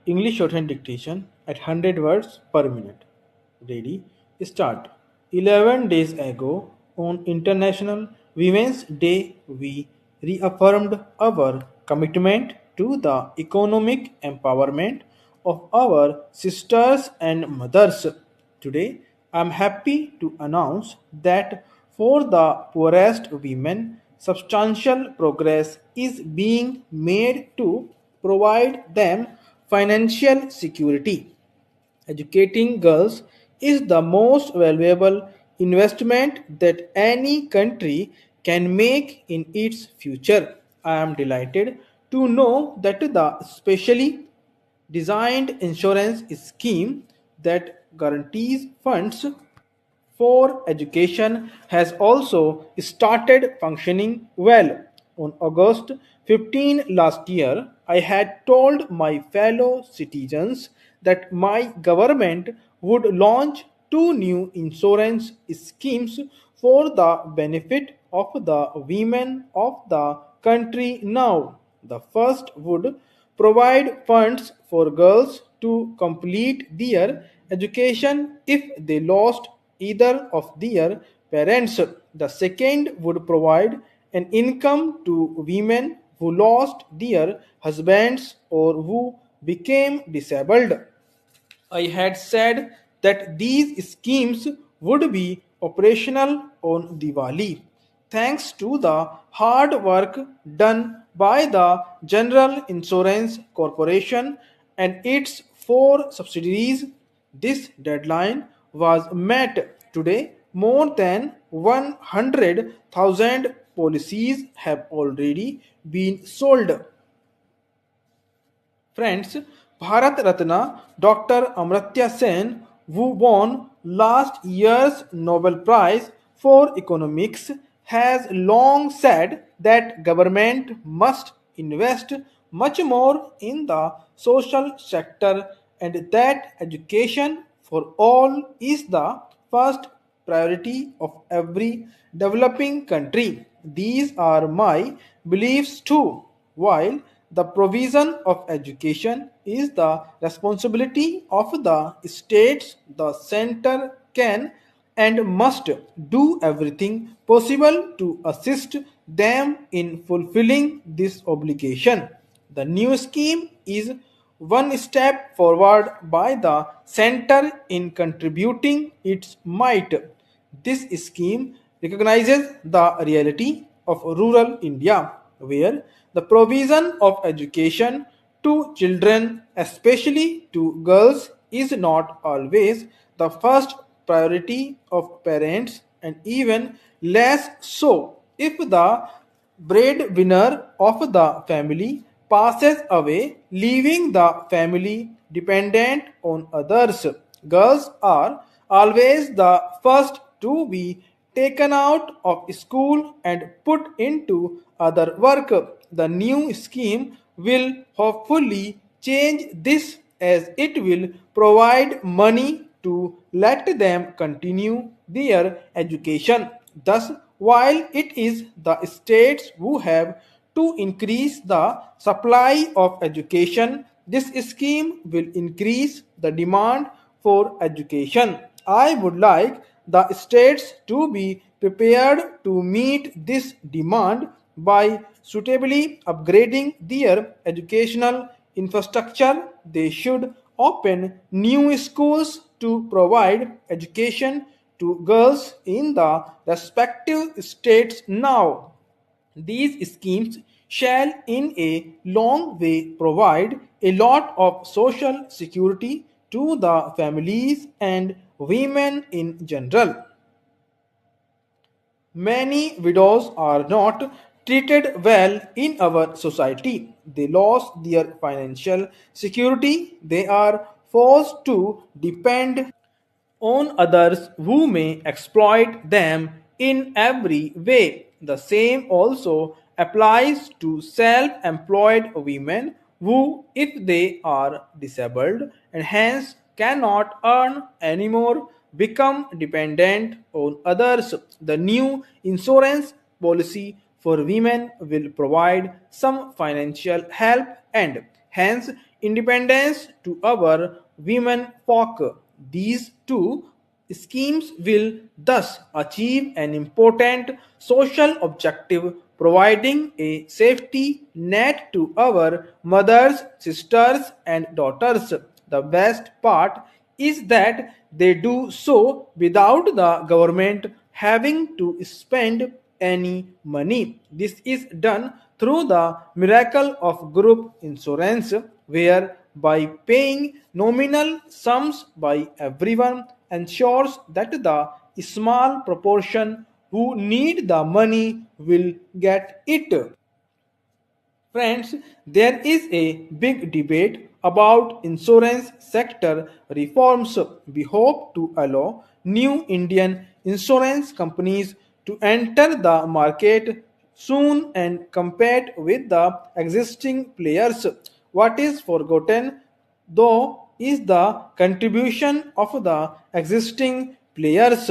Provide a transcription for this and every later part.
English shorthand dictation at 100 words per minute. Ready? Start. 11 days ago, on International Women's Day, we reaffirmed our commitment to the economic empowerment of our sisters and mothers. Today, I am happy to announce that for the poorest women, substantial progress is being made to provide them financial security. Educating girls is the most valuable investment that any country can make in its future. I am delighted to know that the specially designed insurance scheme that guarantees funds for education has also started functioning well. On August 15 last year, I had told my fellow citizens that my government would launch two new insurance schemes for the benefit of the women of the country now. The first would provide funds for girls to complete their education if they lost either of their parents. The second would provide an income to women who lost their husbands or who became disabled. I had said that these schemes would be operational on Diwali. Thanks to the hard work done by the General Insurance Corporation and its four subsidiaries, this deadline was met today. More than 100,000 policies have already been sold. Friends, Bharat Ratna Dr. Amartya Sen, who won last year's Nobel Prize for Economics, has long said that government must invest much more in the social sector and that education for all is the first priority of every developing country. These are my beliefs too. While the provision of education is the responsibility of the states, the center can and must do everything possible to assist them in fulfilling this obligation. The new scheme is one step forward by the center in contributing its might. This scheme recognizes the reality of rural India, where the provision of education to children, especially to girls, is not always the first priority of parents, and even less so if the breadwinner of the family passes away, leaving the family dependent on others. Girls are always the first to be taken out of school and put into other work. The new scheme will hopefully change this as it will provide money to let them continue their education. Thus, while it is the states who have to increase the supply of education, this scheme will increase the demand for education. I would like the states to be prepared to meet this demand by suitably upgrading their educational infrastructure. They should open new schools to provide education to girls in the respective states now. These schemes shall in a long way provide a lot of social security to the families and women in general. Many widows are not treated well in our society. They lost their financial security. They are forced to depend on others who may exploit them in every way. The same also applies to self employed women who, if they are disabled and hence cannot earn anymore, become dependent on others. The new insurance policy for women will provide some financial help and hence independence to our women folk. These two schemes will thus achieve an important social objective, providing a safety net to our mothers, sisters, and daughters. The best part is that they do so without the government having to spend any money. This is done through the miracle of group insurance, where by paying nominal sums by everyone ensures that the small proportion who need the money will get it. Friends, there is a big debate about insurance sector reforms. We hope to allow new Indian insurance companies to enter the market soon and compete with the existing players. What is forgotten, though, is the contribution of the existing players.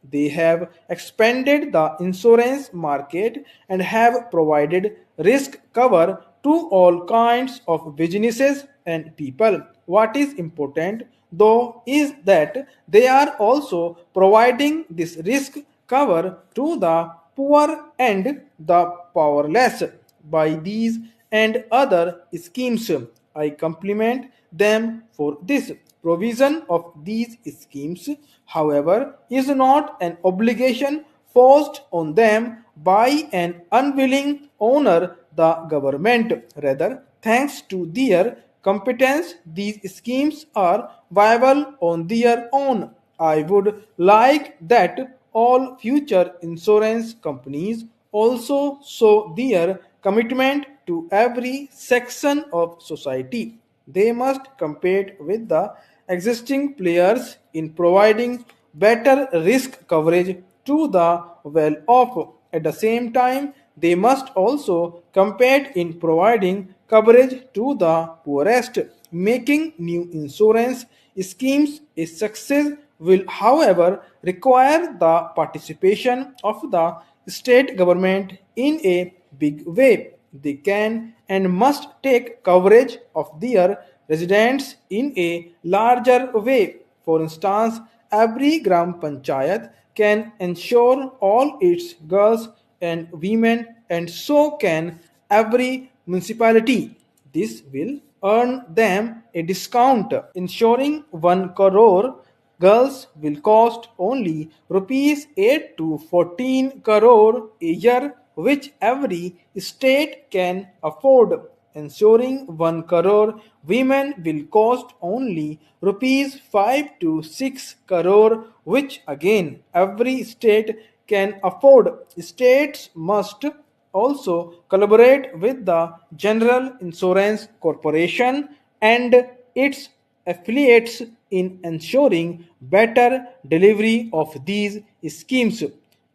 They have expanded the insurance market and have provided risk cover to all kinds of businesses and people. What is important, though, is that they are also providing this risk cover to the poor and the powerless. By these and other schemes, I compliment them for this. Provision of these schemes, however, is not an obligation forced on them by an unwilling owner, the government. Rather, thanks to their competence, these schemes are viable on their own. I would like that all future insurance companies also show their commitment to every section of society. They must compete with the existing players in providing better risk coverage to the well off. At the same time, they must also compete in providing coverage to the poorest. Making new insurance schemes a success will, however, require the participation of the state government in a big way. They can and must take coverage of their residents in a larger way. For instance, every Gram Panchayat can ensure all its girls and women, and so can every municipality. This will earn them a discount. Ensuring 1 crore girls will cost only rupees 8 to 14 crore a year, which every state can afford. Ensuring 1 crore women will cost only rupees 5 to 6 crore, which again every state can afford. States must also collaborate with the General Insurance Corporation and its affiliates in ensuring better delivery of these schemes.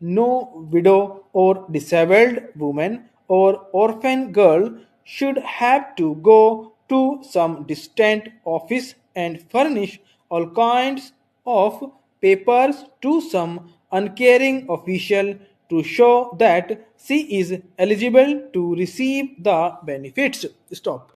No widow or disabled woman or orphan girl should have to go to some distant office and furnish all kinds of papers to some uncaring official to show that she is eligible to receive the benefits. Stop.